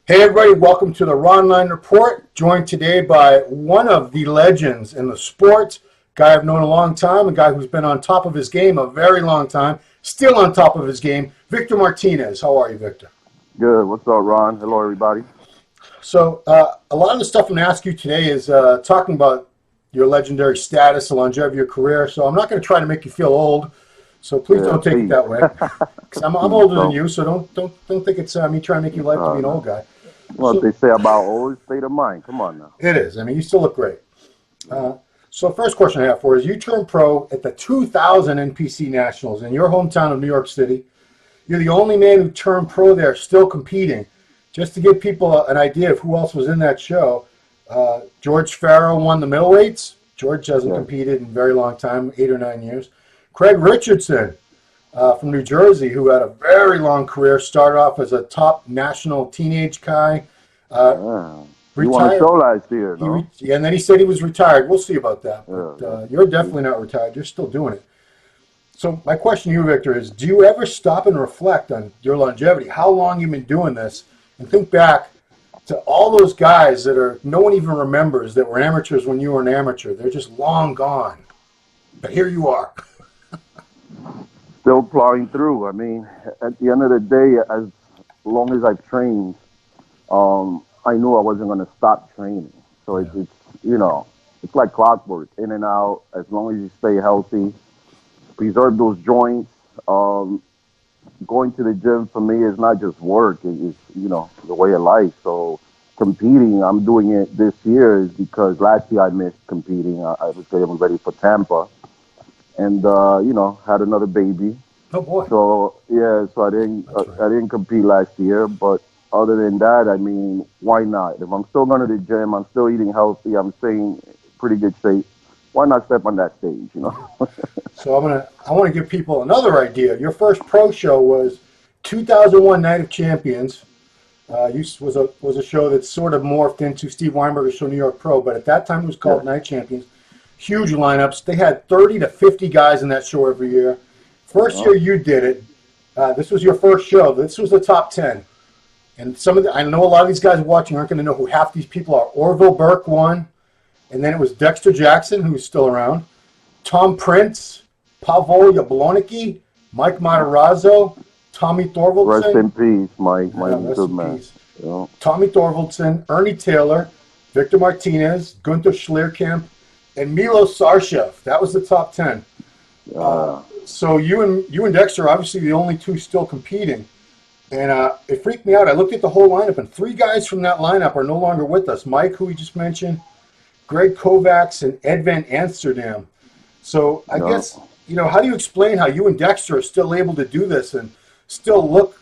Hey everybody, welcome to the Ronline Report, joined today by one of the legends in the sport, guy I've known a long time, a guy who's been on top of his game a very long time, still on top of his game, Victor Martinez. How are you, Victor? Good. What's up, Ron? Hello, everybody. So a lot of the stuff I'm going to ask you today is talking about your legendary status, the longevity of your career, so I'm not going to try to make you feel old, so please don't take it that way, because I'm older than you, so don't think it's me trying to make you like to be an old guy. Well, so, they say about old state of mind. Come on now. It is. I mean, you still look great. So first question I have for you is, you turned pro at the 2000 NPC Nationals in your hometown of New York City. You're the only man who turned pro there still competing. Just to give people an idea of who else was in that show, George Farrow won the middleweights. George hasn't competed in a very long time, 8 or 9 years. Craig Richardson from New Jersey, who had a very long career, started off as a top national teenage guy. He won a show last year, no? And then he said he was retired. We'll see about that. But you're definitely not retired. You're still doing it. So my question to you, Victor, is do you ever stop and reflect on your longevity, how long you've been doing this, and think back to all those guys that no one even remembers that were amateurs when you were an amateur? They're just long gone. But here you are. Still plowing through. I mean, at the end of the day, as long as I've trained, I knew I wasn't going to stop training. So it's it's like clockwork, in and out. As long as you stay healthy, preserve those joints. Going to the gym for me is not just work. It's the way of life. So competing, I'm doing it this year is because last year I missed competing. I was getting ready for Tampa. And had another baby. Oh boy! So so I didn't compete last year. But other than that, I mean, why not? If I'm still going to the gym, I'm still eating healthy, I'm staying pretty good shape. Why not step on that stage? So I want to give people another idea. Your first pro show was 2001 Night of Champions. Was a show that sort of morphed into Steve Weinberger's show New York Pro, but at that time it was called Night Champions. Huge lineups. They had 30 to 50 guys in that show every year. First year you did it, this was your first show. This was the top 10. And I know a lot of these guys watching aren't going to know who half these people are. Orville Burke won, and then it was Dexter Jackson, who's still around, Tom Prince, Pavo Jablonski, Mike Matarazzo, Tommy Thorvaldsen. Rest in peace, Mike. Rest in peace. Yeah. Tommy Thorvaldsen, Ernie Taylor, Victor Martinez, Gunther Schlierkamp, and Milo Sarshev. That was the top 10. So you and Dexter are obviously the only two still competing. And it freaked me out. I looked at the whole lineup, and 3 guys from that lineup are no longer with us. Mike, who we just mentioned, Greg Kovacs, and Ed Van Amsterdam. So I guess, how do you explain how you and Dexter are still able to do this and still look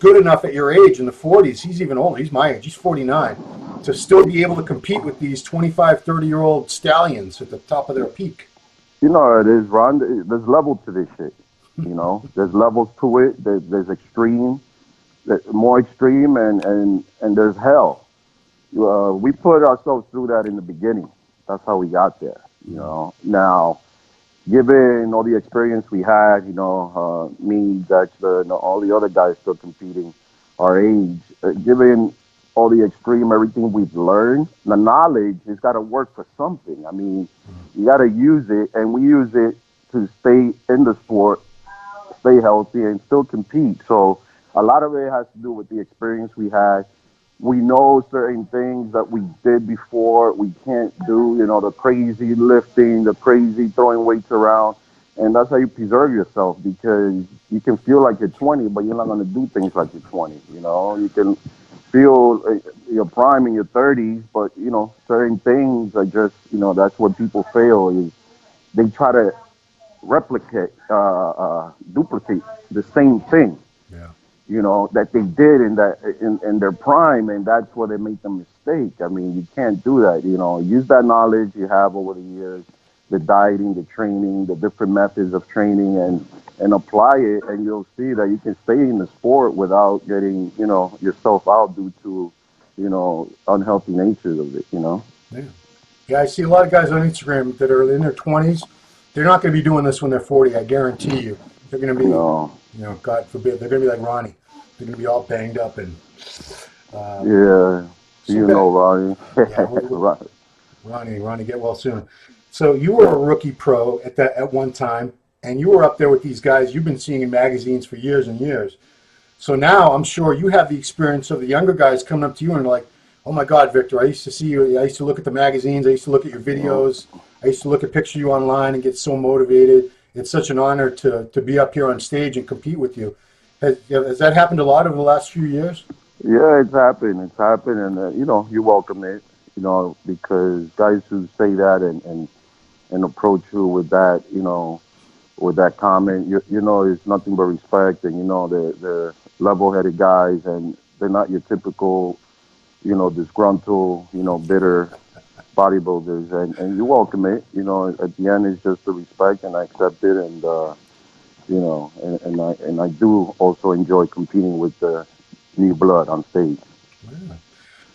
good enough at your age in the 40s? He's even older. He's my age. He's 49. To still be able to compete with these 25, 30-year-old stallions at the top of their peak. You know it is, Ron. There's levels to this shit. There's levels to it. There's extreme, more extreme, and there's hell. We put ourselves through that in the beginning. That's how we got there. Now, given all the experience we had, me, Dexter, and all the other guys still competing our age, given all the extreme, everything we've learned, the knowledge has got to work for something. I mean, you got to use it, and we use it to stay in the sport, stay healthy, and still compete. So a lot of it has to do with the experience we had. We know certain things that we did before we can't do, the crazy lifting, the crazy throwing weights around. And that's how you preserve yourself, because you can feel like you're 20, but you're not going to do things like you're 20. You can feel your prime in your 30s, but, certain things are just, that's what people fail is they try to duplicate the same thing. That they did in their prime, and that's where they make the mistake. I mean, you can't do that. Use that knowledge you have over the years, the dieting, the training, the different methods of training, and apply it, and you'll see that you can stay in the sport without getting, yourself out due to, unhealthy natures of it. Yeah, I see a lot of guys on Instagram that are in their 20s. They're not going to be doing this when they're 40. I guarantee you. They're going to be, God forbid, they're going to be like Ronnie. They're going to be all banged up. And Yeah, So you know, Ronnie. yeah, Ronnie, get well soon. So you were a rookie pro at one time, and you were up there with these guys you've been seeing in magazines for years and years. So now I'm sure you have the experience of the younger guys coming up to you and like, oh my God, Victor, I used to see you. I used to look at the magazines. I used to look at your videos. I used to look at pictures of you online and get so motivated. It's such an honor to be up here on stage and compete with you. Has that happened a lot over the last few years? Yeah, it's happened. It's happened, and you know, you welcome it. You know, because guys who say that and approach you with that, you know, with that comment, you know, it's nothing but respect, and you know, they're level-headed guys, and they're not your typical, you know, disgruntled, you know, bitter bodybuilders, and you welcome it. You know, at the end, it's just the respect, and I accept it, and you know, and I do also enjoy competing with the new blood on stage. Yeah.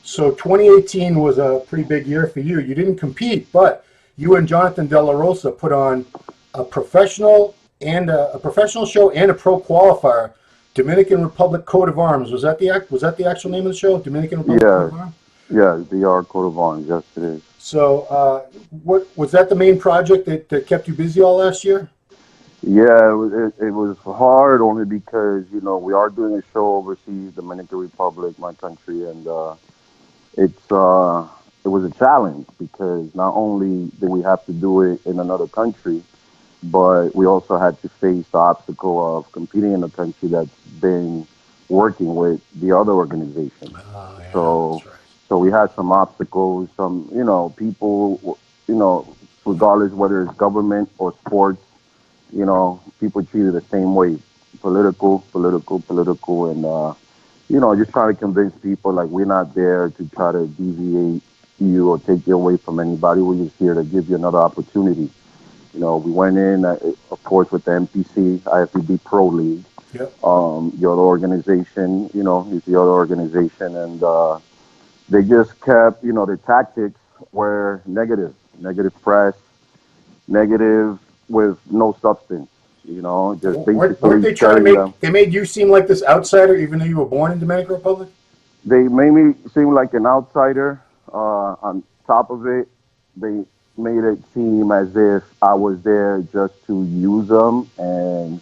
So 2018 was a pretty big year for you. You didn't compete, but you and Jonathan De La Rosa put on a professional show and a pro qualifier. Dominican Republic Coat of Arms. Was that the actual name of the show? Dominican Republic Coat Yeah, of Arms? yeah, DR Coat of Arms. Yes, it is. So what was that the main project that kept you busy all last year? Yeah, it was hard only because, you know, we are doing a show overseas, Dominican Republic, my country, and it's it was a challenge because not only did we have to do it in another country, but we also had to face the obstacle of competing in a country that's been working with the other organization. Oh, yeah, So, that's right. so we had some obstacles, some, you know, people, you know, regardless whether it's government or sports, you know, people treated the same way, political, and you know, just trying to convince people like we're not there to try to deviate you or take you away from anybody. We're just here to give you another opportunity. You know, we went in, of course, with the MPC, IFBB Pro League. Yep. The other organization, you know, is the other organization, and they just kept, you know, their tactics were negative press, negative with no substance. You know, just Weren't basically they trying to telling them. they made you seem like this outsider even though you were born in Dominican Republic? They made me seem like an outsider. On top of it, they made it seem as if I was there just to use them and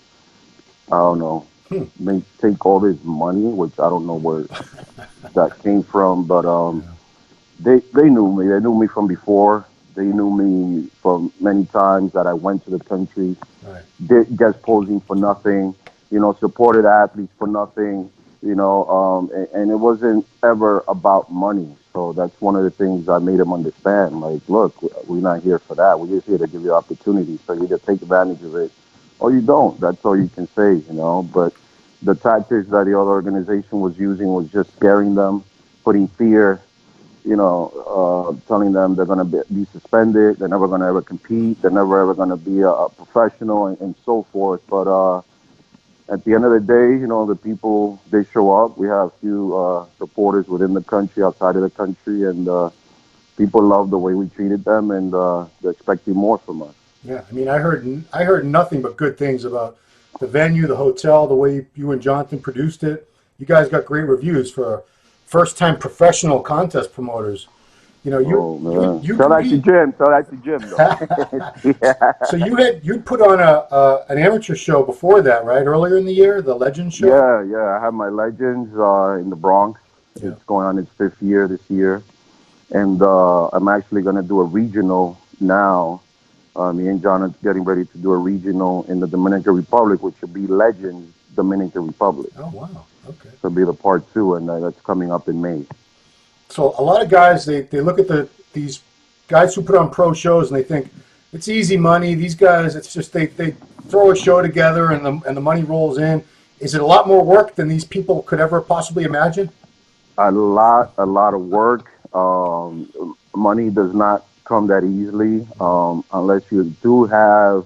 I don't know, take all this money, which I don't know where that came from, but they knew me. They knew me from before. They knew me from many times that I went to the country, Right. did guest posing for nothing, you know, supported athletes for nothing, you know, and it wasn't ever about money. So that's one of the things I made them understand. Like, look, we're not here for that. We're just here to give you opportunities. So you either take advantage of it or you don't. That's all you can say, you know. But the tactics that the other organization was using was just scaring them, putting fear, you know, telling them they're going to be suspended, they're never going to ever compete, they're never ever going to be a professional, and so forth. But at the end of the day, you know, the people, they show up. We have a few supporters within the country, outside of the country, and people love the way we treated them, and they're expecting more from us. Yeah, I mean, I heard nothing but good things about the venue, the hotel, the way you and Jonathan produced it. You guys got great reviews for first-time professional contest promoters. You know, you Tell that to Jim. Tell that to Jim, though. Yeah. So you'd put on an amateur show before that, right? Earlier in the year, the Legends show. Yeah. I have my Legends in the Bronx. Yeah. It's going on its 5th year this year, and I'm actually going to do a regional now. Me and John are getting ready to do a regional in the Dominican Republic, which will be Legends Dominican Republic. Oh, wow. Okay. So it'll be the part 2, and that's coming up in May. So a lot of guys, they look at these guys who put on pro shows and they think it's easy money. These guys, it's just they throw a show together and the money rolls in. Is it a lot more work than these people could ever possibly imagine? A lot of work. Money does not come that easily unless you do have,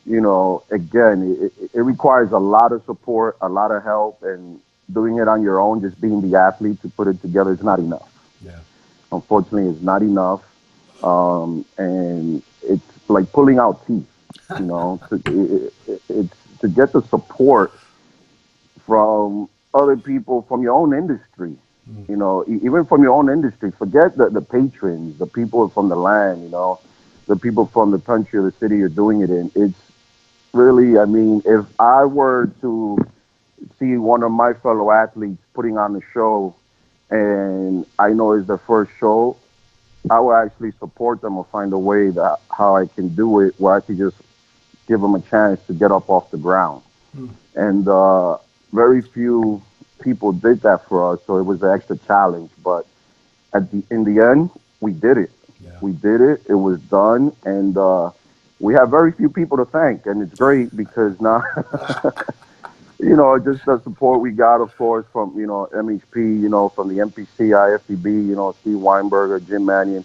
you know, again, it requires a lot of support, a lot of help, and doing it on your own, just being the athlete to put it together, is not enough. Yeah. Unfortunately, it's not enough. And it's like pulling out teeth, you know, it's to get the support from other people, from your own industry, You know, even from your own industry, forget the patrons, the people from the land, you know, the people from the country or the city you're doing it in. It's really, I mean, if I were to see one of my fellow athletes putting on a show and I know it's their first show, I will actually support them or find a way that how I can do it where I could just give them a chance to get up off the ground. And very few people did that for us, so it was an extra challenge. But in the end, we did it. Yeah. We did it. It was done, and we have very few people to thank, and it's great because now, you know, just the support we got, of course, from MHP, from the MPC, IFBB, Steve Weinberger, Jim Mannion.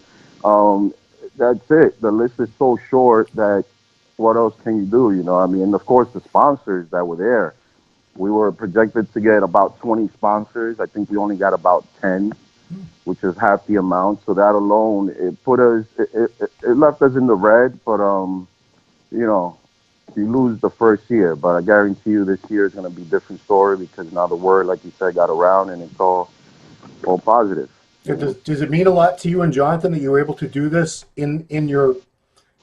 That's it. The list is so short that what else can you do? I mean, and of course the sponsors that were there. We were projected to get about 20 sponsors. I think we only got about 10, which is half the amount. So that alone, it put us, it left us in the red. But you lose the first year. But I guarantee you, this year is going to be a different story because now the word, like you said, got around and it's all positive. Does it mean a lot to you and Jonathan that you were able to do this in your?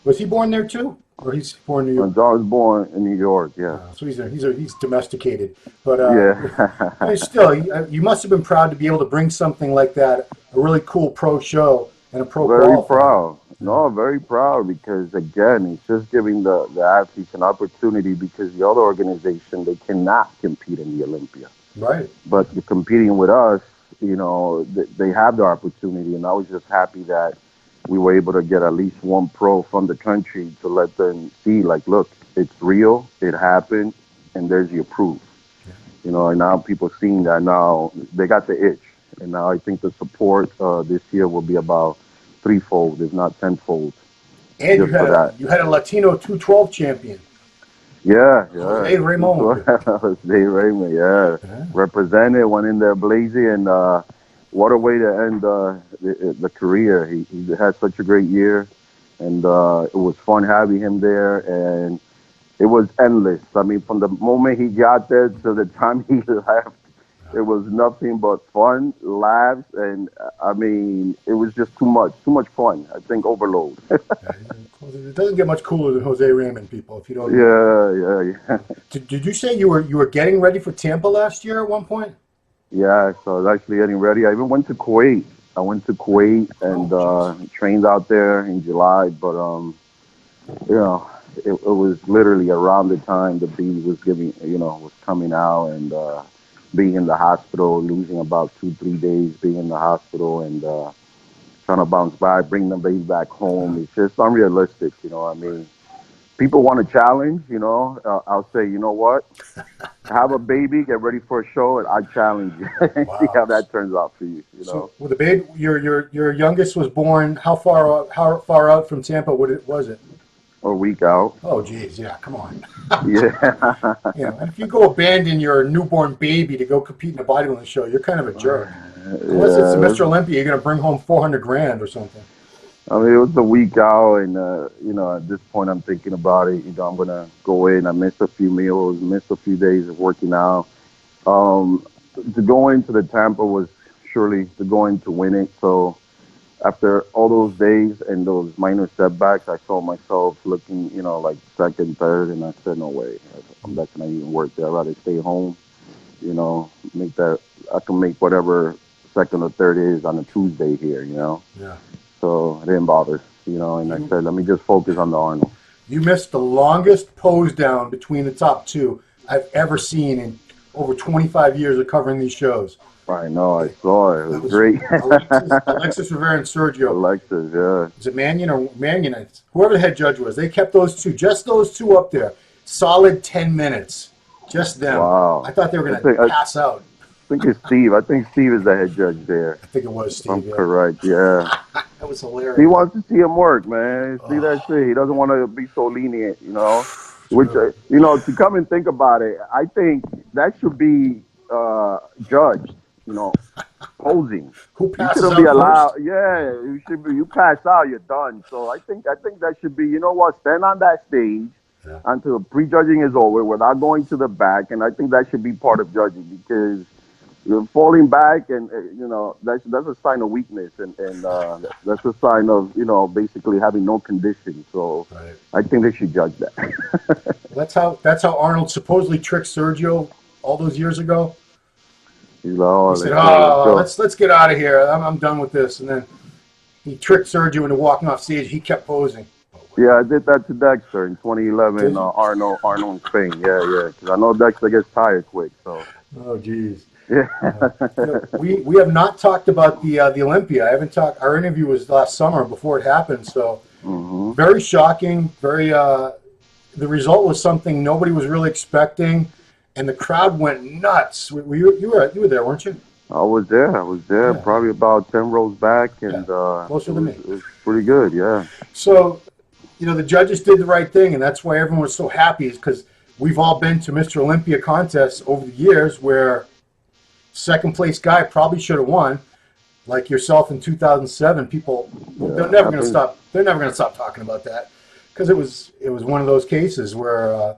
Was he born there too? Or he's born in New York? John was born in New York, yeah. So he's domesticated, but yeah. Still, you must have been proud to be able to bring something like that, a really cool pro show and a pro. Very proud. No, very proud because again, it's just giving the athletes an opportunity because the other organization they cannot compete in the Olympia. Right. But you're competing with us, they have the opportunity, and I was just happy that we were able to get at least one pro from the country to let them see, like, look, it's real, it happened, and there's your proof. Yeah. And now people seeing that now, they got the itch. And now I think the support this year will be about threefold, if not tenfold. And you had a Latino 212 champion. Yeah. Jose Raymond. Jose Raymond, yeah. Represented, went in there blazing, and what a way to end the career. He had such a great year, and it was fun having him there, and it was endless. I mean, from the moment he got there to the time he left, it was nothing but fun, laughs, and I mean, it was just too much fun. I think overload. It doesn't get much cooler than Jose Raymond, people, if you don't know. Yeah. Did you say you were getting ready for Tampa last year at one point? Yeah, so I was actually getting ready. I even went to Kuwait. And trained out there in July. But, it was literally around the time the B was was coming out and being in the hospital, losing about 2-3 days being in the hospital and trying to bounce back, bring the baby back home. It's just unrealistic, I mean. People want a challenge, I'll say, you know what? Have a baby, get ready for a show, and I challenge you. See how that turns out for you. So, with the baby, your youngest was born. How far out from Tampa was it? A week out. Oh, geez, yeah, come on. Yeah. And if you go abandon your newborn baby to go compete in a bodybuilding show, you're kind of a jerk. Unless it's Mr. Olympia, you're going to bring home $400,000 or something. I mean, it was a week out, and, at this point I'm thinking about it. I'm going to go in. I missed a few meals, missed a few days of working out. To go into the Tampa was surely to go in to win it. So after all those days and those minor setbacks, I saw myself looking, like second, third, and I said, no way. That's not even worth it. I'd rather stay home, make that. I can make whatever second or third is on a Tuesday here, Yeah. So I didn't bother, and I said, let me just focus on the Arnold. You missed the longest pose down between the top two I've ever seen in over 25 years of covering these shows. I know, I saw it. It was great. Alexis Rivera and Sergio. Alexis, yeah. Was it Mannion or Mannion? Whoever the head judge was. They kept just those two up there. Solid 10 minutes. Just them. Wow. I thought they were going to pass out. I think it's Steve. I think Steve is the head judge there. I think it was Steve. I'm correct, yeah. That was hilarious. He wants to see him work, man. See that shit. He doesn't want to be so lenient, Which, to come and think about it, I think that should be judged, posing. Who passes you shouldn't out be allowed. first? Yeah, you should be. You pass out, you're done. So I think that should be. You know what? Stand on that stage until pre-judging is over without going to the back, and I think that should be part of judging because you're falling back, and that's a sign of weakness, and that's a sign of basically having no condition. So Right. I think they should judge that. That's how Arnold supposedly tricked Sergio all those years ago. You know, He said, "Oh, let's get out of here. I'm done with this." And then he tricked Sergio into walking off stage. He kept posing. Yeah, I did that to Dexter in 2011. Did you? Arnold in Spain. Yeah. Because I know Dexter gets tired quick. So Oh, geez. yeah, We have not talked about the Olympia. I haven't talked. Our interview was last summer before it happened. So very shocking. Very. The result was something nobody was really expecting, and the crowd went nuts. You were there, weren't you? I was there. Yeah. Probably about 10 rows back, and Closer than me. It was pretty good. Yeah. So, the judges did the right thing, and that's why everyone was so happy. Is because we've all been to Mr. Olympia contests over the years where second place guy probably should have won, like yourself in 2007. People, they're never going to stop. They're never going to stop talking about that because it was one of those cases where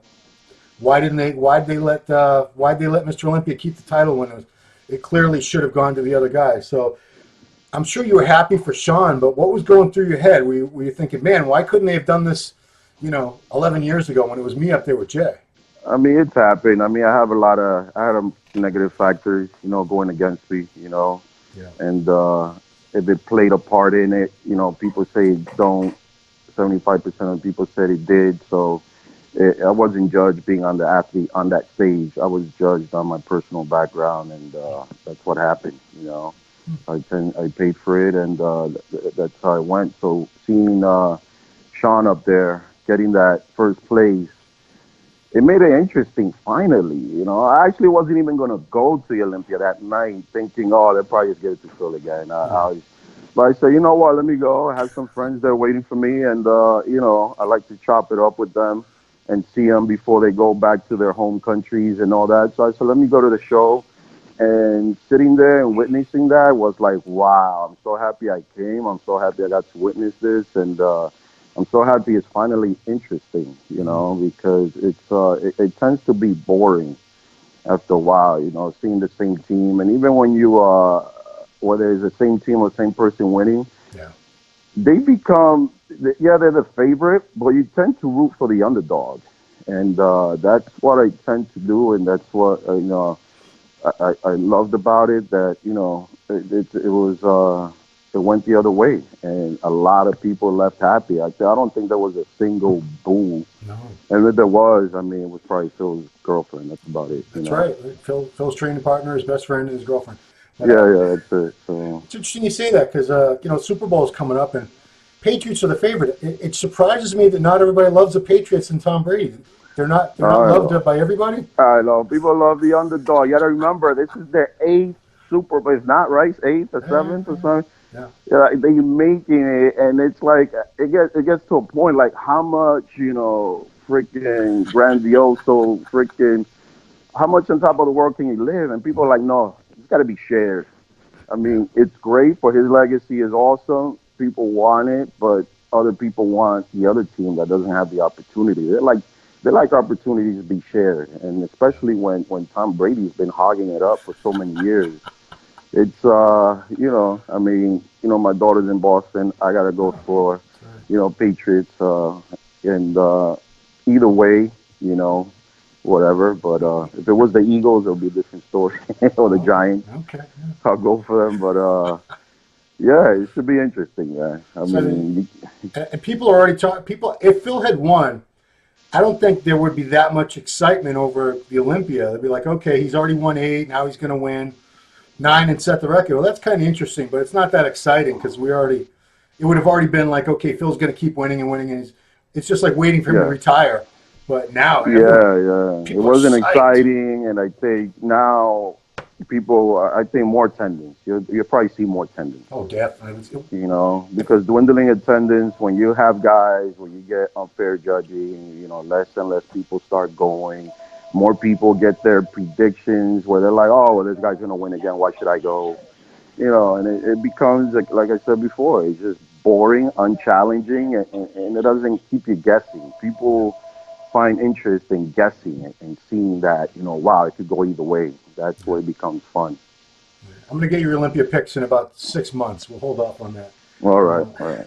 why'd they let Mr. Olympia keep the title when it clearly should have gone to the other guy. So I'm sure you were happy for Sean, but what was going through your head? Were you thinking, man, why couldn't they have done this, 11 years ago when it was me up there with Jay? I mean, it's happened. I mean, I had a negative factors, going against me, Yeah. and if it played a part in it, people say it don't. 75% of people said it did. So I wasn't judged being on the athlete on that stage. I was judged on my personal background, and that's what happened. I paid for it, and that's how it went. So seeing Sean up there getting that first place, it made it interesting. Finally, I actually wasn't even going to go to the Olympia that night, thinking, oh, they'll probably just get it to Phil again. But I said, you know what, let me go. I have some friends there waiting for me, and I like to chop it up with them and see them before they go back to their home countries and all that. So I said, let me go to the show. And sitting there and witnessing that was like, wow, I'm so happy I came. I'm so happy I got to witness this. And I'm so happy it's finally interesting, because it tends to be boring after a while, seeing the same team. And even when whether it's the same team or same person winning, they become, they're the favorite, but you tend to root for the underdog. And that's what I tend to do, and that's what, I loved about it, that, it went the other way, and a lot of people left happy. I don't think there was a single boo. No. And if there was, I mean, it was probably Phil's girlfriend. That's about it. That's right. Phil's training partner, his best friend, and his girlfriend. But, that's it. So it's interesting you say that because Super Bowl is coming up and Patriots are the favorite. It surprises me that not everybody loves the Patriots and Tom Brady. They're not loved by everybody. I know people love the underdog. You got to remember, this is their 8th Super Bowl. It's not right, 8th or 7th or something. Yeah, they making it, and it's like it gets to a point like how much freaking grandioso, freaking how much on top of the world can you live? And people are like, no, it's got to be shared. I mean, it's great, for his legacy is awesome. People want it, but other people want the other team that doesn't have the opportunity. They like opportunities to be shared, and especially when Tom Brady's been hogging it up for so many years. It's I mean, my daughter's in Boston. I gotta go for Patriots, and either way, whatever. But if it was the Eagles, it would be a different story, or the Giants. Okay. I'll go for them, but yeah, it should be interesting. Yeah, and people are already talking. If Phil had won, I don't think there would be that much excitement over the Olympia. They'd be like, okay, he's already won 8, now he's going to win 9 and set the record. Well, that's kind of interesting, but it's not that exciting because it would have already been like, okay, Phil's going to keep winning and winning, and it's just like waiting for him to retire. But now, it wasn't exciting, and I think now people, I think more attendance. You'll probably see more attendance. Oh, definitely. Because dwindling attendance, when you have guys, when you get unfair judging, less and less people start going. More people get their predictions where they're like, oh, well, this guy's going to win again. Why should I go? And it becomes, like I said before, it's just boring, unchallenging, and it doesn't keep you guessing. People find interest in guessing and seeing that, wow, it could go either way. That's where it becomes fun. I'm going to get your Olympia picks in about 6 months. We'll hold off on that. All right, all right.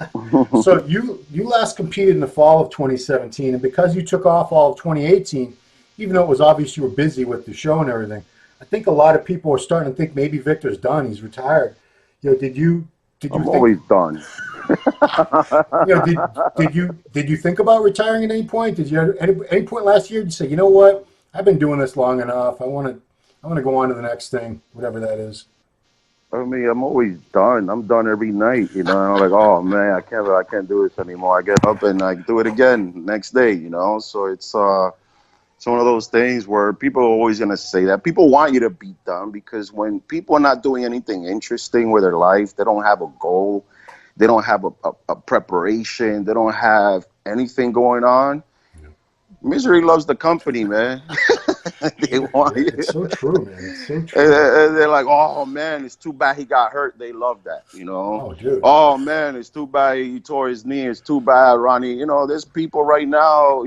So you last competed in the fall of 2017, and because you took off all of 2018, even though it was obvious you were busy with the show and everything, I think a lot of people are starting to think maybe Victor's done. He's retired. Did you I'm think, always done. did you think about retiring at any point? Did you at any point last year did you say, you know what, I've been doing this long enough. I want to go on to the next thing, whatever that is. I mean, I'm always done. I'm done every night, and I'm like, oh man, I can't do this anymore. I get up and I do it again next day. So it's one of those things where people are always gonna say that. People want you to be done because when people are not doing anything interesting with their life, they don't have a goal, they don't have a preparation, they don't have anything going on. Misery loves the company, man. They want you. It's so true, man. It's so true. And they're like, oh man, it's too bad he got hurt. They love that, Oh, dude. Oh man, it's too bad he tore his knee. It's too bad, Ronnie. There's people right now,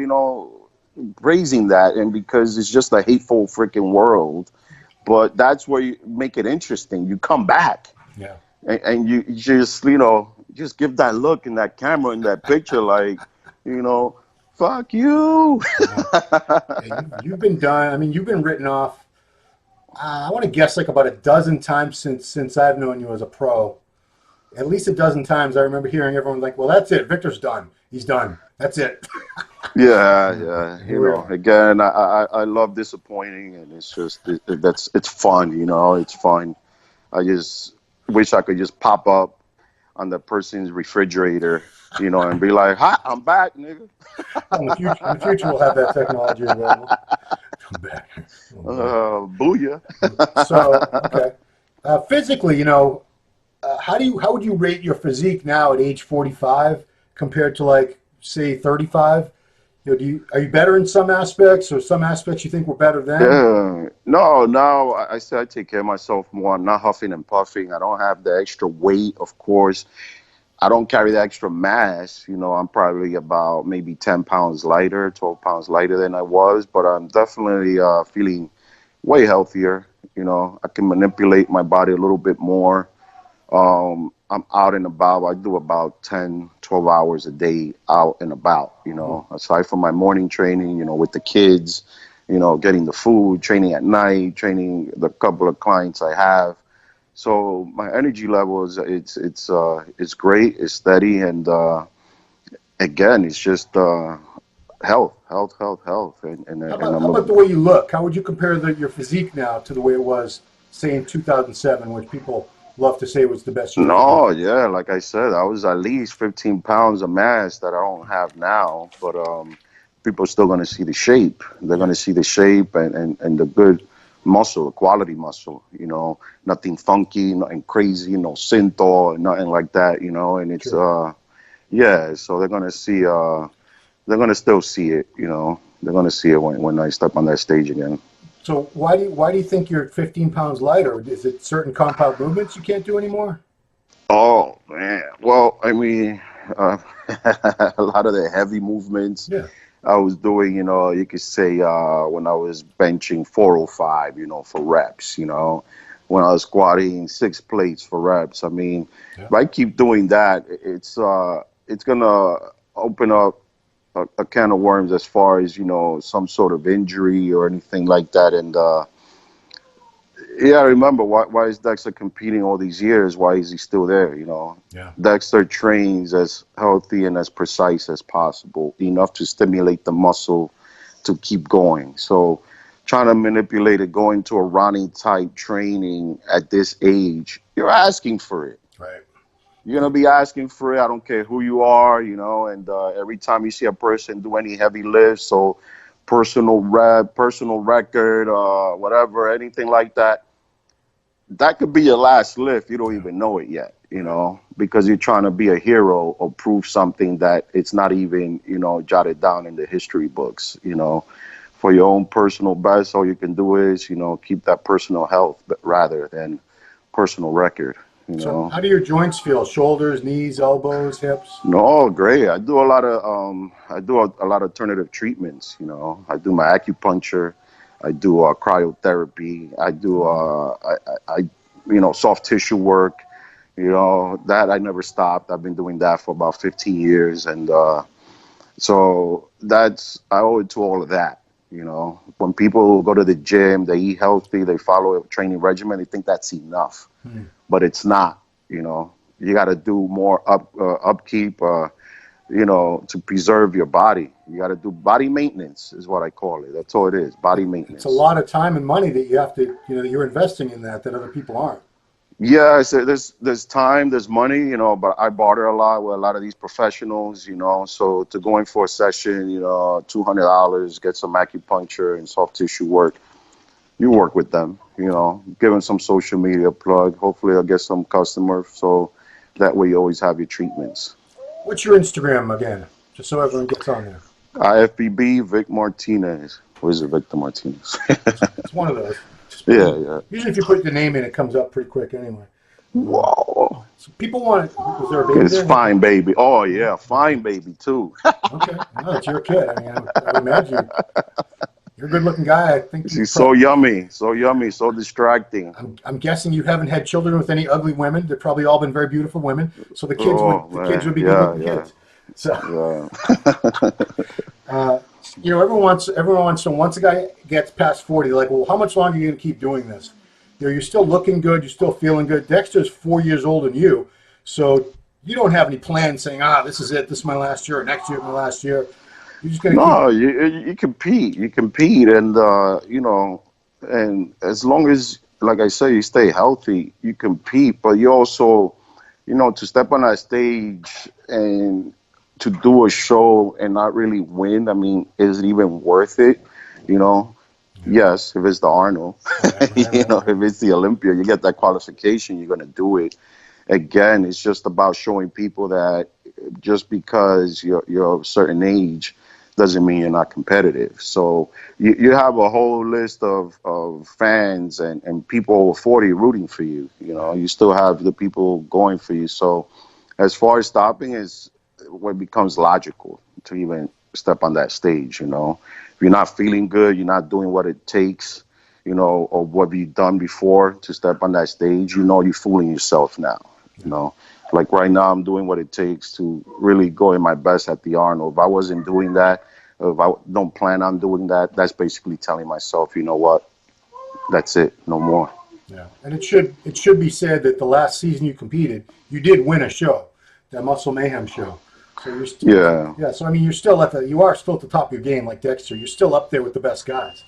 raising that, and because it's just a hateful freaking world. But that's where you make it interesting. You come back, yeah, and you just just give that look in that camera in that picture, like fuck you. You've been done. I mean, you've been written off. I want to guess like about a dozen times since I've known you as a pro. At least a dozen times. I remember hearing everyone like, "Well, that's it. Victor's done. He's done. That's it." Yeah. Again, I love disappointing, and it's just it's fun. It's fun. I just wish I could just pop up on the person's refrigerator, and be like, "Hi, I'm back, nigga." In the future, we'll have that technology available. I'm back. Booyah. So, okay. Physically, how would you rate your physique now at age 45 compared to like say 35? Are you better in some aspects, or some aspects you think were better then? Yeah. No. I say I take care of myself more. I'm not huffing and puffing. I don't have the extra weight, of course. I don't carry the extra mass. I'm probably about maybe 10 pounds lighter, 12 pounds lighter than I was, but I'm definitely feeling way healthier. I can manipulate my body a little bit more. I'm out and about. I do about 10, 12 hours a day out and about, aside from my morning training, with the kids, getting the food, training at night, training the couple of clients I have. So my energy level it's great, it's steady, and again, it's just health. And how about the way you look? How would you compare your physique now to the way it was, say, in 2007, which people love to say was the best year? No, yeah, like I said, I was at least 15 pounds of mass that I don't have now, but people are still going to see the shape. They're going to see the shape and the good muscle, quality muscle, nothing funky, nothing crazy, no synthol, nothing like that, and it's, Sure. So they're going to see, they're going to still see it, they're going to see it when I step on that stage again. So why do you think you're 15 pounds lighter? Is it certain compound movements you can't do anymore? Oh, man. Well, I mean, a lot of the heavy movements. Yeah. I was doing, you could say when I was benching 405, for reps, when I was squatting 6 plates for reps. I mean, if I keep doing that, it's going to open up a can of worms as far as, some sort of injury or anything like that. And I remember why is Dexter competing all these years? Why is he still there? Yeah. Dexter trains as healthy and as precise as possible, enough to stimulate the muscle to keep going. So trying to manipulate it, going to a Ronnie type training at this age, you're asking for it. Right. You're going to be asking for it. I don't care who you are, and every time you see a person do any heavy lifts, so personal record, whatever, anything like that, that could be your last lift. You don't even know it yet, because you're trying to be a hero or prove something that it's not even, jotted down in the history books, For your own personal best, all you can do is, keep that personal health rather than personal record. So how do your joints feel? Shoulders, knees, elbows, hips? No, great. I do a lot of alternative treatments. I do my acupuncture, I do cryotherapy. I do soft tissue work. That I never stopped. I've been doing that for about 15 years. And so I owe it to all of that. When people go to the gym, they eat healthy, they follow a training regimen, they think that's enough. But it's not. You got to do more upkeep, to preserve your body. You got to do body maintenance is what I call it. That's all it is, body maintenance. It's a lot of time and money that you have to, that you're investing in that other people aren't. Yeah, so there's time, there's money, but I barter a lot with a lot of these professionals, so to go in for a session, $200, get some acupuncture and soft tissue work, you work with them, give them some social media plug. Hopefully I'll get some customers, so that way you always have your treatments. What's your Instagram again, just so everyone gets on there? IFBB Vic Martinez. Where's it, Victor Martinez? It's one of those. Yeah. Usually if you put the name in, it comes up pretty quick anyway. Whoa. So people want it. Is there a baby It's there? Fine Baby. Oh, yeah, Fine Baby, too. Okay. No, it's your kid. I mean, I imagine you're a good-looking guy. I think she's so yummy, so distracting. I'm guessing you haven't had children with any ugly women. They've probably all been very beautiful women. So the kids would be good with the kids. So, everyone wants. So once a guy gets past 40, they're like, well, how much longer are you going to keep doing this? You're still looking good. You're still feeling good. Dexter's 4 years older than you, so you don't have any plans saying, this is it. This is my last year. Or next year, my last year. You're just going to you compete. You compete, and and as long as, like I say, you stay healthy, you compete. But you also, to step on that stage and to do a show and not really win, I mean, is it even worth it? Yes, if it's the Arnold, if it's the Olympia, you get that qualification, you're going to do it. Again, it's just about showing people that just because you're a certain age doesn't mean you're not competitive. So you have a whole list of fans and people over 40 rooting for you. You still have the people going for you. So as far as stopping is what becomes logical to even step on that stage. If you're not feeling good, you're not doing what it takes, or what you've done before to step on that stage, you're fooling yourself now. Like right now, I'm doing what it takes to really go in my best at the Arnold. If I wasn't doing that, if I don't plan on doing that, that's basically telling myself, you know what, that's it, no more. Yeah, and it should be said that the last season you competed, you did win a show, that Muscle Mayhem show. So you're still, yeah. So I mean, you are still at the top of your game, like Dexter. You're still up there with the best guys.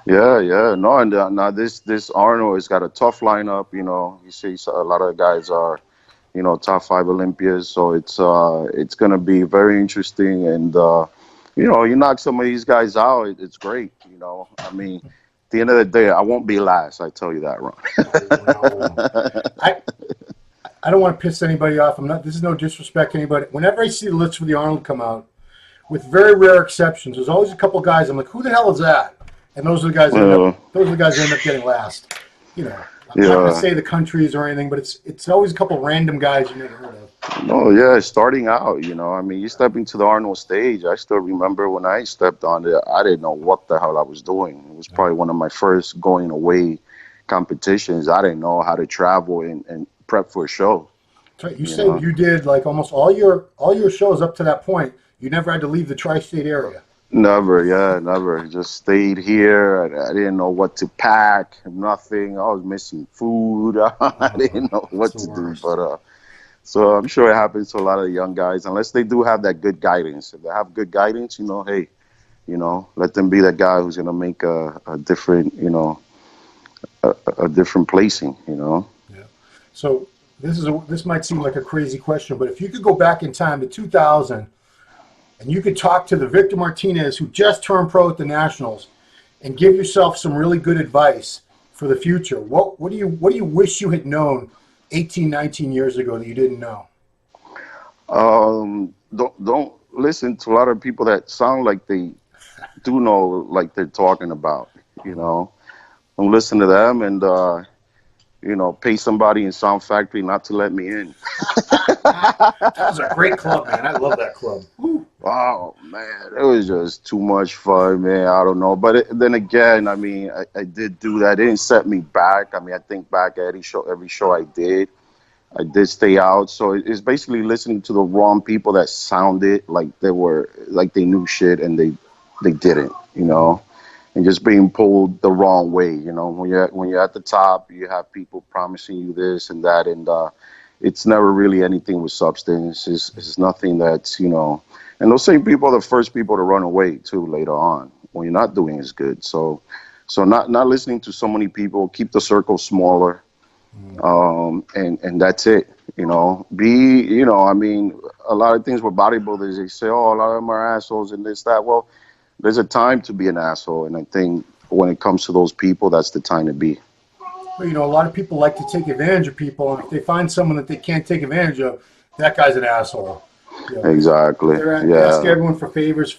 Yeah. No, and now this Arnold has got a tough lineup. You see a lot of guys are, top 5 Olympians. So it's gonna be very interesting. And you knock some of these guys out, it's great. I mean, at the end of the day, I won't be last. I tell you that, Ron. I don't want to piss anybody off. This is no disrespect to anybody. Whenever I see the list for the Arnold come out, with very rare exceptions, there's always a couple guys. I'm like, who the hell is that? And those are the guys. Those are the guys that end up getting last. I'm not going to say the countries or anything, but it's always a couple random guys you never heard of. No, yeah, starting out. I mean, you step into the Arnold stage. I still remember when I stepped on it. I didn't know what the hell I was doing. It was probably one of my first going away competitions. I didn't know how to travel and prep for a show. You said you did like almost all your shows up to that point. You never had to leave the tri-state area. Never. Just stayed here. I didn't know what to pack. Nothing. I was missing food. I didn't know what to do. But so I'm sure it happens to a lot of young guys, unless they do have that good guidance. If they have good guidance, hey, let them be that guy who's gonna make a different, a different placing. Yeah. So this might seem like a crazy question, but if you could go back in time to 2000 and you could talk to the Victor Martinez who just turned pro at the Nationals and give yourself some really good advice for the future, what do you wish you had known 18, 19 years ago that you didn't know? Don't listen to a lot of people that sound like they do know, like they're talking about. Don't listen to them and pay somebody in Sound Factory not to let me in. That was a great club, man. I love that club. Woo. Oh man, it was just too much fun, man. I don't know, but then again, I mean, I did do that. It didn't set me back. I mean, I think back at every show I did stay out. So it's basically listening to the wrong people that sounded like they knew shit and they didn't, you know, and just being pulled the wrong way. You know, when you're at the top, you have people promising you this and that, and it's never really anything with substance. It's nothing that's, you know, and those same people are the first people to run away too later on when you're not doing as good. So not listening to so many people, keep the circle smaller, and that's it. You know, you know, I mean, a lot of things with bodybuilders, they say, oh, a lot of them are assholes and this, that. Well, there's a time to be an asshole, and I think when it comes to those people, that's the time to be. Well, you know, a lot of people like to take advantage of people, and if they find someone that they can't take advantage of, that guy's an asshole. You know, Exactly. they ask everyone for favors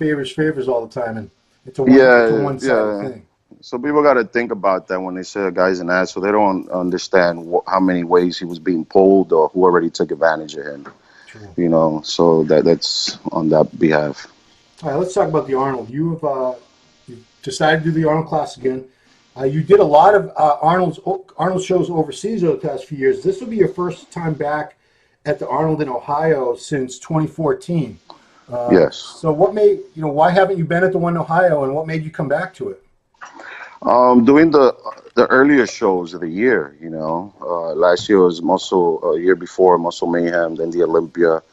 all the time, and it's a one-sided thing. So people got to think about that when they say a guy's an asshole. They don't understand how many ways he was being pulled or who already took advantage of him. True. You know, so that's on that behalf. All right, let's talk about the Arnold. You've decided to do the Arnold Classic again. You did a lot of Arnold shows overseas over the past few years. This will be your first time back at the Arnold in Ohio since 2014. Yes. So why haven't you been at the one in Ohio, and what made you come back to it? Doing the earlier shows of the year, you know, last year was Muscle, year before Muscle Mayhem, then the Olympia.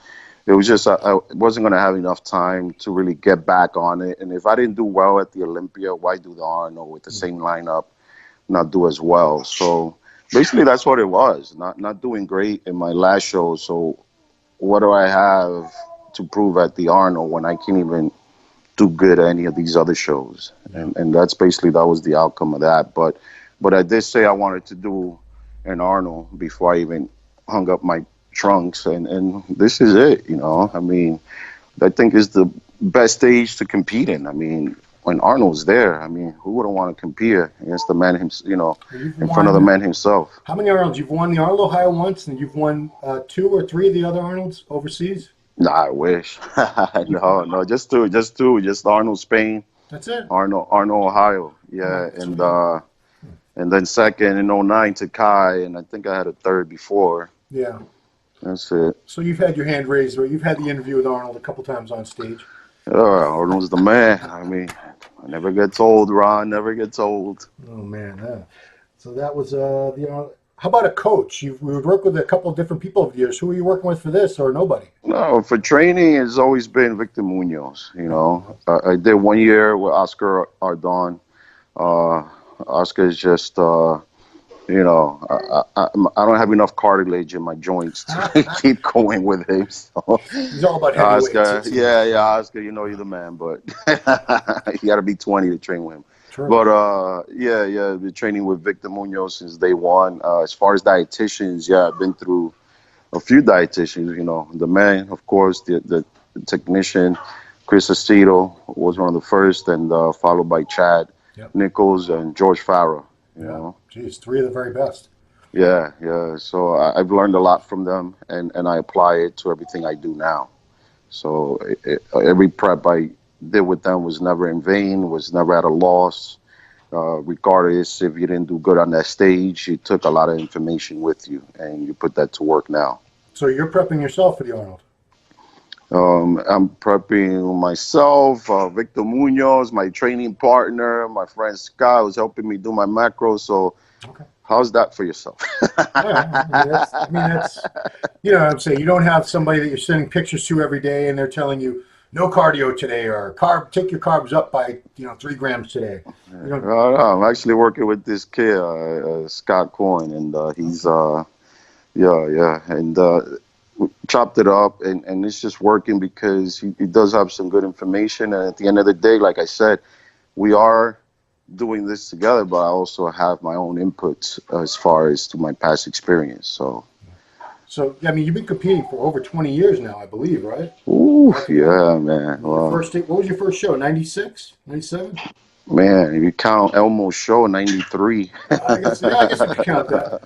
It was just, I wasn't going to have enough time to really get back on it. And if I didn't do well at the Olympia, why do the Arnold with the same lineup, not do as well? So basically that's what it was, not doing great in my last show. So what do I have to prove at the Arnold when I can't even do good at any of these other shows? And that's basically, that was the outcome of that. But I did say I wanted to do an Arnold before I even hung up my trunks, and this is it, you know. I mean, I think it's the best stage to compete in. I mean, when Arnold's there, I mean, who wouldn't want to compete against the man himself, you know, in front of the man himself? How many Arnolds? You've won the Arnold Ohio once, and you've won 2 or 3 of the other Arnolds overseas? Nah, I wish. No, just Arnold Spain. That's it. Arnold Ohio, yeah, and then second in 09 to Kai, and I think I had a third before. Yeah. That's it. So you've had your hand raised, or you've had the interview with Arnold a couple times on stage. Arnold's the man. I mean, I never gets old, Ron. Never gets old. Oh man. So that was the. How about a coach? We would work with a couple of different people over the years. Who are you working with for this, or nobody? No, for training, it's always been Victor Munoz. You know, I did 1 year with Oscar Ardon. Oscar is just. You know, I don't have enough cartilage in my joints to keep going with him. So. He's all about heavyweights. Oscar, yeah, Oscar, you know you're the man, but you got to be 20 to train with him. True. But yeah, been training with Victor Munoz since day one. As far as dietitians, yeah, I've been through a few dietitians. You know, the man, of course, the technician, Chris Aceto was one of the first, and followed by Chad Nichols and George Farah. You know, geez, 3 of the very best. Yeah. So I've learned a lot from them, and I apply it to everything I do now. So every prep I did with them was never in vain, was never at a loss. Regardless if you didn't do good on that stage, you took a lot of information with you, and you put that to work now. So you're prepping yourself for the Arnold? I'm prepping myself, Victor Munoz, my training partner, my friend Scott, who's helping me do my macros. So how's that for yourself? I mean, that's, you know what I'm saying? You don't have somebody that you're sending pictures to every day and they're telling you, no cardio today, or take your carbs up by 3 grams today. I'm actually working with this kid, Scott Coyne, and he's, and we chopped it up, and it's just working because he does have some good information. And at the end of the day, like I said, we are doing this together, but I also have my own inputs as far as to my past experience. So I mean, you've been competing for over 20 years now, I believe, right? Ooh, yeah, man. Well, what was your first show? 96, 97? Man, if you count Elmo's show, 93. I guess you could count that.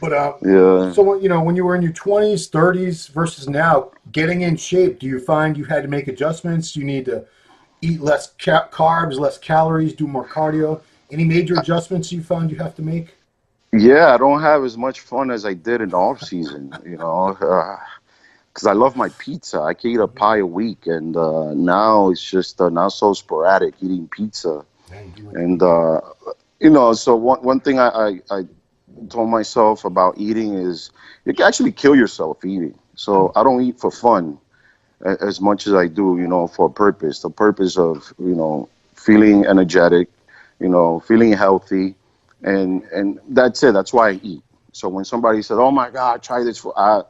But Yeah. so when you were in your 20s, 30s versus now, getting in shape, do you find you had to make adjustments? You need to eat less carbs, less calories, do more cardio. Any major adjustments you found you have to make? Yeah, I don't have as much fun as I did in the off season, because I love my pizza. I can eat a pie a week, and now it's just now so sporadic eating pizza. Yeah, you do like And pizza. so one thing I told myself about eating is you can actually kill yourself eating. So I don't eat for fun as much as I do, for a purpose. The purpose of feeling energetic, feeling healthy, and that's it. That's why I eat. So when somebody says, "Oh my God, try this,"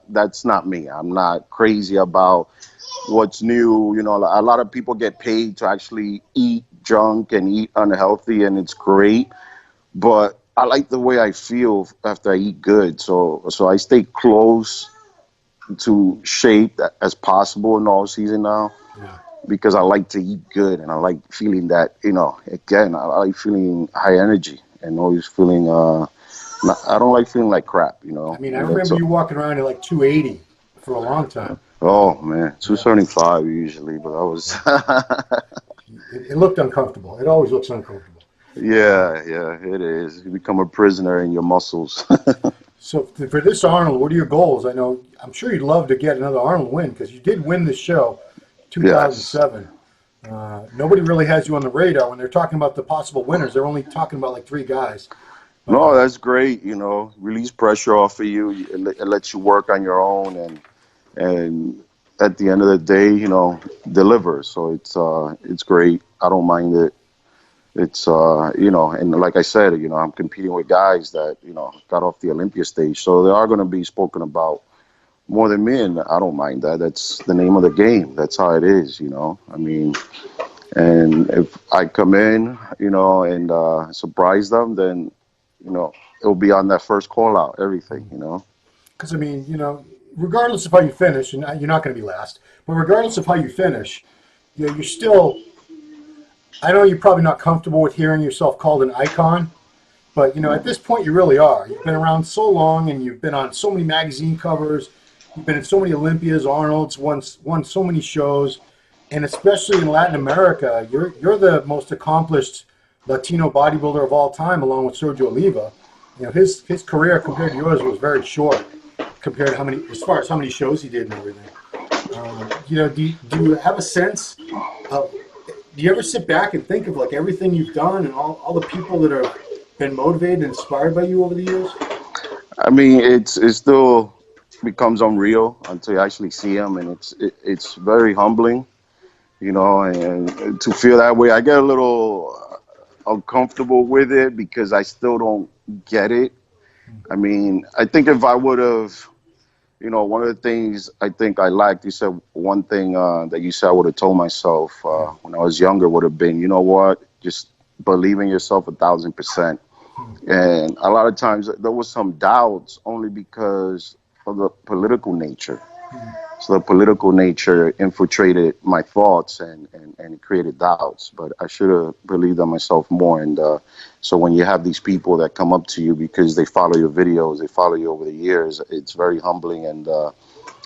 that's not me. I'm not crazy about what's new. A lot of people get paid to actually eat junk and eat unhealthy, and it's great. But I like the way I feel after I eat good. So I stay close to shape as possible in all season now Yeah. because I like to eat good and I like feeling that, again, I like feeling high energy and always feeling, I don't like feeling like crap. I mean, I And that's, remember you walking around at like 280 for a long time. oh man, Yeah. 275 usually, but I was, It looked uncomfortable. It always looks uncomfortable. yeah, it is. You become a prisoner in your muscles. So for this Arnold, what are your goals? I'm sure you'd love to get another Arnold win because you did win the show, Yes. 2007. Nobody really has you on the radar when they're talking about the possible winners. They're only talking about like three guys. But No, that's great. Release pressure off of you. It lets you work on your own, and at the end of the day, deliver. So it's great. I don't mind it. It's and like I said, I'm competing with guys that got off the Olympia stage, so they are going to be spoken about more than me, and I don't mind that. That's the name of the game. That's how it is. I mean, and if I come in, and surprise them, then it'll be on that first call out, everything. because regardless of how you finish, and you're not going to be last, but regardless of how you finish, you're still. I know you're probably not comfortable with hearing yourself called an icon, but at this point you really are. You've been around so long, and you've been on so many magazine covers. You've been in so many Olympias, Arnold's, won so many shows, and especially in Latin America, you're the most accomplished Latino bodybuilder of all time, along with Sergio Oliva. His career compared to yours was very short compared to as far as how many shows he did and everything. Do you have a sense of? Do you ever sit back and think of like everything you've done and all the people that have been motivated and inspired by you over the years? I mean, it still becomes unreal until you actually see them, and it's very humbling, and to feel that way. I get a little uncomfortable with it because I still don't get it. I mean, I think if I would have, one of the things I think I liked, you said one thing that you said I would have told myself when I was younger would have been, you know what, just believe in yourself 1,000%. And a lot of times there was some doubts only because of the political nature. So the political nature infiltrated my thoughts and created doubts. But I should have believed in myself more. And so when you have these people that come up to you because they follow your videos, they follow you over the years, it's very humbling and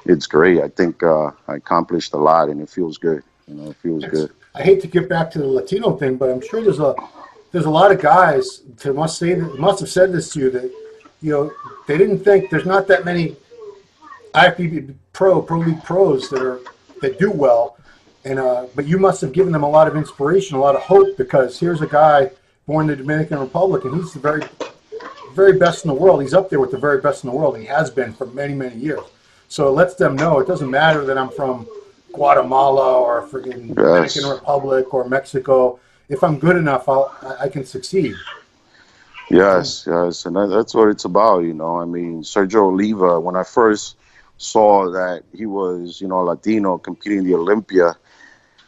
it's great. I think I accomplished a lot and it feels good. It feels good. I hate to get back to the Latino thing, but I'm sure there's a lot of guys that must have said this to you that they didn't think there's not that many IFBB Pro League pros that do well, and but you must have given them a lot of inspiration, a lot of hope, because here's a guy born in the Dominican Republic, and he's the very, very best in the world. He's up there with the very best in the world, and he has been for many, many years. So it lets them know it doesn't matter that I'm from Guatemala or freaking Dominican Republic or Mexico. If I'm good enough, I can succeed. Yes, and that's what it's about. I mean, Sergio Oliva, when I first saw that he was, Latino competing in the Olympia,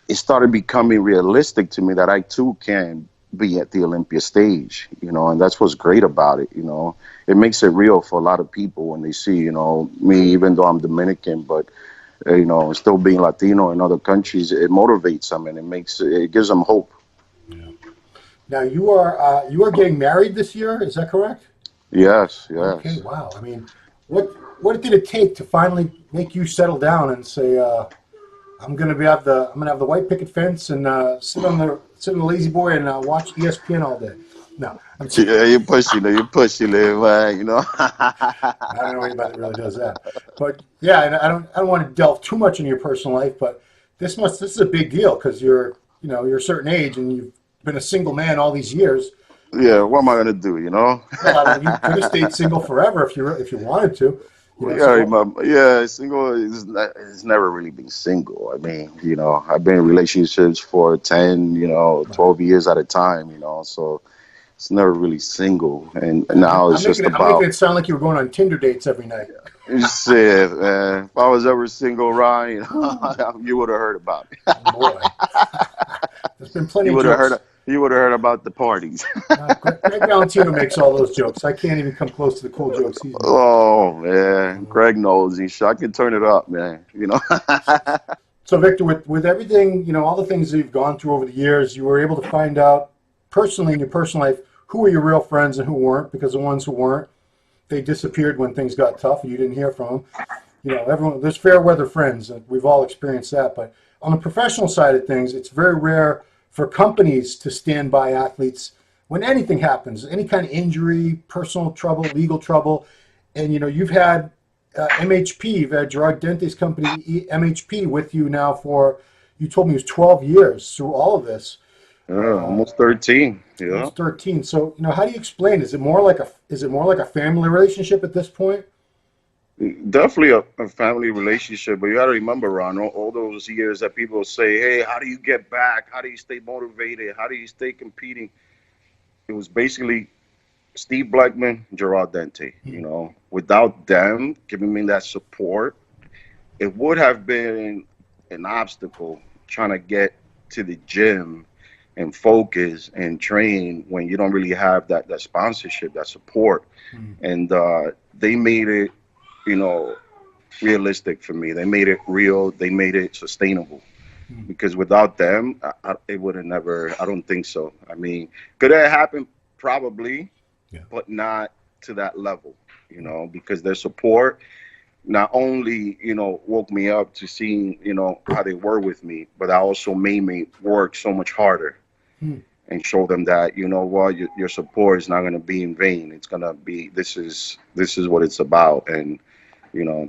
it started becoming realistic to me that I too can be at the Olympia stage, and that's what's great about it. It makes it real for a lot of people when they see, me, even though I'm Dominican, but still being Latino in other countries, it motivates them and it gives them hope. Yeah. Now you are getting married this year, is that correct? Yes, Okay, yes. wow. I mean, what did it take to finally make you settle down and say, I'm gonna have the white picket fence and sit on the lazy boy and watch ESPN all day. No, I'm Yeah, you push it, man. You know. I don't know anybody that really does that. But yeah, and I don't want to delve too much into your personal life, but this is a big deal because you're a certain age and you've been a single man all these years. Yeah, what am I gonna do? You know. Well, I mean, you could have stayed single forever if you wanted to, Yeah, So yeah, single it's never really been single. I mean, I've been in relationships for 10, right. 12 years at a time, so it's never really single. And now it's just I'm making about, it sound like you were going on Tinder dates every night. you said, man, if I was ever single, Ryan, Ooh, you would have heard about it. boy, there's been plenty You of would have heard, jokes. you would have heard about the parties. Greg Valentino makes all those jokes. I can't even come close to the cool jokes he's making. Oh man, Greg knows. I can turn it up, man. So, Victor, with everything, all the things that you've gone through over the years, you were able to find out personally in your personal life who were your real friends and who weren't, because the ones who weren't, they disappeared when things got tough and you didn't hear from them. Everyone, there's fair weather friends, and we've all experienced that. But on the professional side of things, it's very rare for companies to stand by athletes when anything happens, any kind of injury, personal trouble, legal trouble. And, you've had MHP, you've had Gerard Dente's company, MHP, with you now for, you told me it was 12 years through all of this. Almost 13. Yeah. Almost 13. So, how do you explain? Is it more like a family relationship at this point? Definitely a family relationship, but you got to remember, Ron, all those years that people say, "Hey, how do you get back? How do you stay motivated? How do you stay competing?" It was basically Steve Blackman, Gerard Dente. Without them giving me that support, it would have been an obstacle trying to get to the gym and focus and train when you don't really have that sponsorship, that support. And they made it, realistic for me. They made it real. They made it sustainable. Because without them, it would have never. I don't think so. I mean, could it happen? Probably, Yeah. but not to that level. Because their support not only woke me up to seeing how they were with me, but that also made me work so much harder and show them that what your support is not going to be in vain. It's going to be this is what it's about, and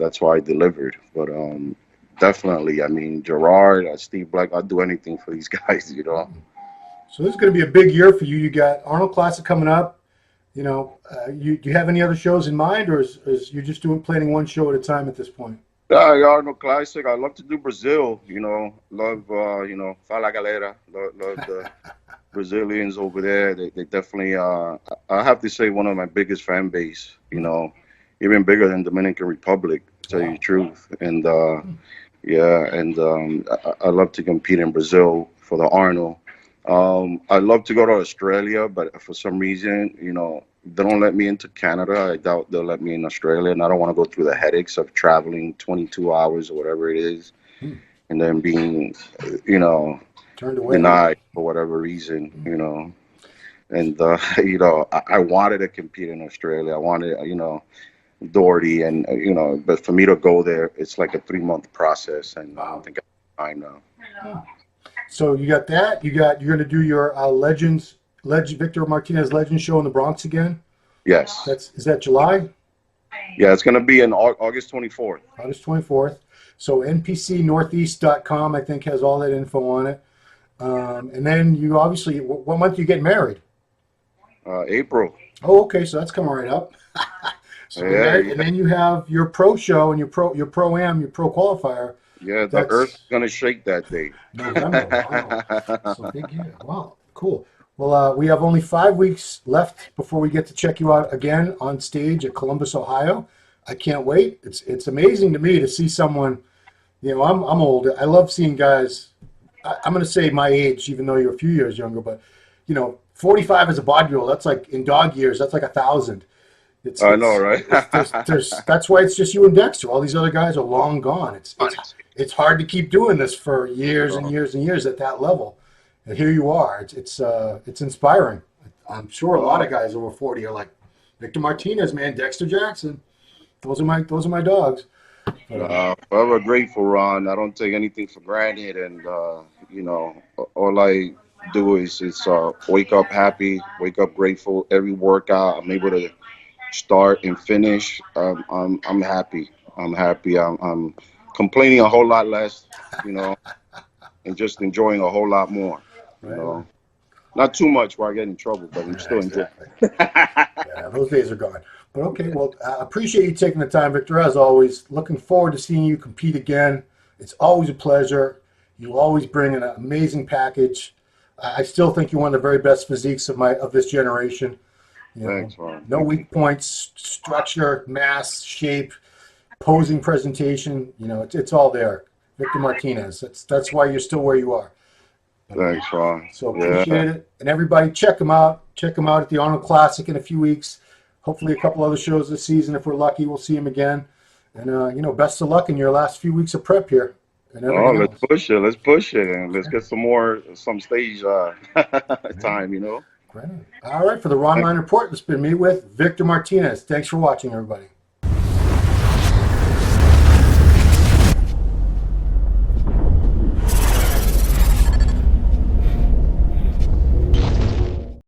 that's why I delivered. But definitely, I mean, Gerard, Steve Black, I'd do anything for these guys. So this is going to be a big year for you. You got Arnold Classic coming up. Do you have any other shows in mind, or is you just planning one show at a time at this point? Yeah, Arnold Classic. I love to do Brazil. Love Fala Galera. Love the Brazilians over there. They definitely. I have to say, one of my biggest fan base. Even bigger than Dominican Republic, to tell you the truth. And yeah, and I love to compete in Brazil for the Arnold. I love to go to Australia, but for some reason, they don't let me into Canada. I doubt they'll let me in Australia, and I don't want to go through the headaches of traveling 22 hours or whatever it is, and then being, Turned away. denied for whatever reason, And I wanted to compete in Australia. I wanted, Doherty, and but for me to go there, it's like a 3-month process, and I don't think I have time now. So you got that. You're going to do your Victor Martinez Legend show in the Bronx again. Yes. Is that July? Yeah, it's going to be in August 24th. August 24th. So npcnortheast.com, I think, has all that info on it. And then you obviously, what month do you get married? April. Oh, okay. So that's coming right up. So and then you have your pro show and your pro qualifier. Yeah, the Earth's gonna shake that day. November. Wow. So big year. Wow. Cool. Well, we have only 5 weeks left before we get to check you out again on stage at Columbus, Ohio. I can't wait. It's amazing to me to see someone. I'm old. I love seeing guys. I'm going to say my age, even though you're a few years younger. But 45 as a bodybuilder, that's like in dog years. That's like 1,000. I know, right? That's why it's just you and Dexter. All these other guys are long gone. It's hard to keep doing this for years and years and years at that level. And here you are. It's inspiring. I'm sure a lot of guys over 40 are like, Victor Martinez, man, Dexter Jackson. Those are my dogs. Forever grateful, Ron. I don't take anything for granted, and you know, all I do is wake up happy, wake up grateful. Every workout I'm able to start and finish. I'm happy. I'm happy. I'm complaining a whole lot less, you know, and just enjoying a whole lot more. You know, not too much where I get in trouble, but I'm still enjoying. Yeah, those days are gone. But okay, well, I appreciate you taking the time, Victor, as always. Looking forward to seeing you compete again. It's always a pleasure. You always bring an amazing package. I still think you're one of the very best physiques of this generation. You know, Thanks, Ron. No weak points, structure, mass, shape, posing, presentation. You know, it's all there. Victor Martinez. That's why you're still where you are. Thanks, Ron. So appreciate it. And everybody, check him out. Check him out at the Arnold Classic in a few weeks. Hopefully a couple other shows this season. If we're lucky, we'll see him again. And, you know, best of luck in your last few weeks of prep here. Let's push it. Let's push it. And let's get some stage time, you know. Great. All right. For the Ronline Report, it's been me with Victor Martinez. Thanks for watching, everybody.